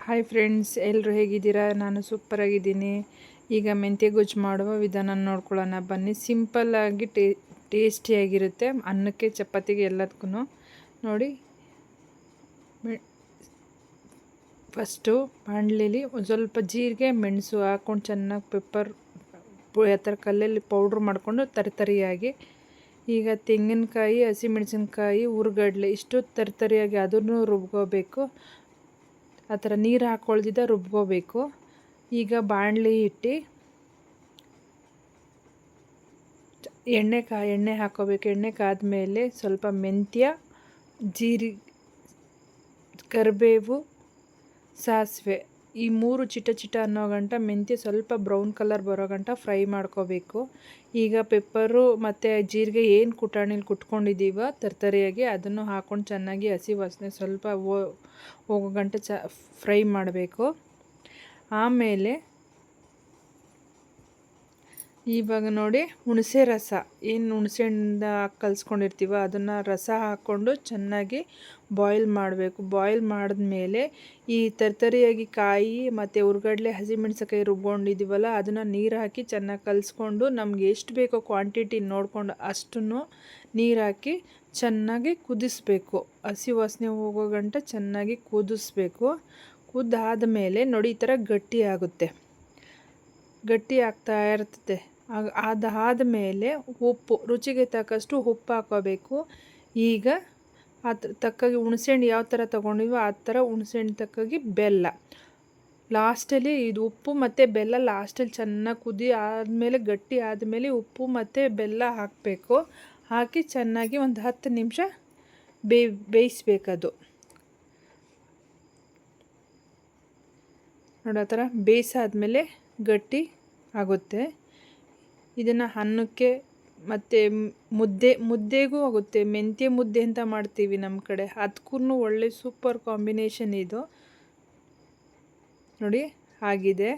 Hi friends, ಎಲ್ಲರೂ ಹೇಗಿದ್ದೀರಾ? ನಾನು ಸೂಪರಾಗಿದ್ದೀನಿ. ಈಗ ಮೆಂತ್ಯ ಗೊಜ್ಜು ಮಾಡುವ ವಿಧಾನ ನೋಡ್ಕೊಳ್ಳೋಣ ಬನ್ನಿ. ಸಿಂಪಲ್ಲಾಗಿ ಟೇಸ್ಟಿಯಾಗಿರುತ್ತೆ, ಅನ್ನಕ್ಕೆ ಚಪಾತಿಗೆ ಎಲ್ಲದಕ್ಕೂ. ನೋಡಿ, ಫಸ್ಟು ಬಾಣಲೆಲಿ ಒಂದು ಸ್ವಲ್ಪ ಜೀರಿಗೆ ಮೆಣಸು ಹಾಕ್ಕೊಂಡು ಚೆನ್ನಾಗಿ ಪೆಪ್ಪರ್ ಆ ಥರ ಕಲ್ಲಲ್ಲಿ ಪೌಡ್ರ್ ಮಾಡಿಕೊಂಡು ತರಿಯಾಗಿ, ಈಗ ತೆಂಗಿನಕಾಯಿ, ಹಸಿಮೆಣಸಿನ್ಕಾಯಿ, ಹುರ್ಗಡ್ಲೆ ಇಷ್ಟು ತರಿಯಾಗಿ ಅದನ್ನು ರುಬ್ಕೋಬೇಕು. ಆ ಥರ ನೀರು ಹಾಕ್ಕೊಳ್ದಿದ್ದ ರುಬ್ಕೋಬೇಕು. ಈಗ ಬಾಣಲೆ ಇಟ್ಟು ಎಣ್ಣೆ ಹಾಕ್ಕೋಬೇಕು. ಎಣ್ಣೆ ಕಾದ್ಮೇಲೆ ಸ್ವಲ್ಪ ಮೆಂತ್ಯ, ಜೀರಿಗೆ, ಕರಿಬೇವು, ಸಾಸಿವೆ ಈ ಮೂರು ಚಿಟ ಅನ್ನೋ ಗಂಟ ಮೆಂತ್ಯ ಸ್ವಲ್ಪ ಬ್ರೌನ್ ಕಲರ್ ಬರೋ ಗಂಟ ಫ್ರೈ ಮಾಡ್ಕೋಬೇಕು. ಈಗ ಪೆಪ್ಪರು ಮತ್ತು ಜೀರಿಗೆ ಏನು ಕುಟಾಣಿಲಿ ಕುಟ್ಕೊಂಡಿದ್ದೀವ ತರಿಯಾಗಿ ಅದನ್ನು ಹಾಕ್ಕೊಂಡು ಚೆನ್ನಾಗಿ ಹಸಿ ವಾಸನೆ ಸ್ವಲ್ಪ ಹೋಗೋ ಗಂಟ ಫ್ರೈ ಮಾಡಬೇಕು. ಆಮೇಲೆ ಇವಾಗ ನೋಡಿ, ಹುಣಸೆ ರಸ ಏನು ಹುಣಸೆಹಣ್ಣಿಂದ ಕಲಿಸ್ಕೊಂಡಿರ್ತೀವ ಅದನ್ನು ರಸ ಹಾಕ್ಕೊಂಡು ಚೆನ್ನಾಗಿ ಬಾಯ್ಲ್ ಮಾಡಬೇಕು. ಬಾಯ್ಲ್ ಮಾಡಿದ್ಮೇಲೆ ಈ ತರಿಯಾಗಿ ಕಾಯಿ ಮತ್ತು ಹುರ್ಗಡ್ಲೆ, ಹಸಿಮೆಣ್ಸಿನ್ಕಾಯಿ ರುಬ್ಕೊಂಡಿದ್ದೀವಲ್ಲ ಅದನ್ನು ನೀರು ಹಾಕಿ ಚೆನ್ನಾಗಿ ಕಲಿಸ್ಕೊಂಡು ನಮ್ಗೆ ಎಷ್ಟು ಬೇಕೋ ಕ್ವಾಂಟಿಟಿ ನೋಡಿಕೊಂಡು ಅಷ್ಟನ್ನು ನೀರು ಹಾಕಿ ಚೆನ್ನಾಗಿ ಕುದಿಸ್ಬೇಕು. ಹಸಿ ವಾಸನೆ ಹೋಗೋ ಗಂಟ ಚೆನ್ನಾಗಿ ಕುದಿಸ್ಬೇಕು. ಕುದ್ದಾದಮೇಲೆ ನೋಡಿ ಈ ಥರ ಗಟ್ಟಿ ಆಗುತ್ತೆ, ಗಟ್ಟಿ ಆಗ್ತಾ ಇರ್ತದೆ. ಅದಾದಮೇಲೆ ಉಪ್ಪು ರುಚಿಗೆ ತಕ್ಕಷ್ಟು ಉಪ್ಪು ಹಾಕೋಬೇಕು. ಈಗ ತಕ್ಕಾಗಿ ಹುಣಸೆಹಣ್ಣು ಯಾವ ಥರ ತೊಗೊಂಡಿವೋ ಆ ಥರ ಹುಣಸೆಹಣ್ಣು ತಕ್ಕಾಗಿ ಬೆಲ್ಲ ಲಾಸ್ಟಲ್ಲಿ, ಇದು ಉಪ್ಪು ಮತ್ತು ಬೆಲ್ಲ ಲಾಸ್ಟಲ್ಲಿ ಚೆನ್ನಾಗಿ ಕುದಿ ಆದಮೇಲೆ ಗಟ್ಟಿ ಆದಮೇಲೆ ಉಪ್ಪು ಮತ್ತು ಬೆಲ್ಲ ಹಾಕಬೇಕು. ಹಾಕಿ ಚೆನ್ನಾಗಿ ಒಂದು 10 ನಿಮಿಷ ಬೇಯಿಸ್ಬೇಕದು. ನೋಡಿ, ಆ ಥರ ಬೇಯಿಸಾದ್ಮೇಲೆ ಗಟ್ಟಿ ಆಗುತ್ತೆ. ಇದನ್ನು ಅನ್ನಕ್ಕೆ ಮತ್ತು ಮುದ್ದೆಗೂ ಆಗುತ್ತೆ. ಮೆಂತ್ಯ ಮುದ್ದೆ ಅಂತ ಮಾಡ್ತೀವಿ ನಮ್ಮ ಕಡೆ, ಅದಕ್ಕೂ ಒಳ್ಳೆ ಸೂಪರ್ ಕಾಂಬಿನೇಷನ್ ಇದು. ನೋಡಿ ಆಗಿದೆ.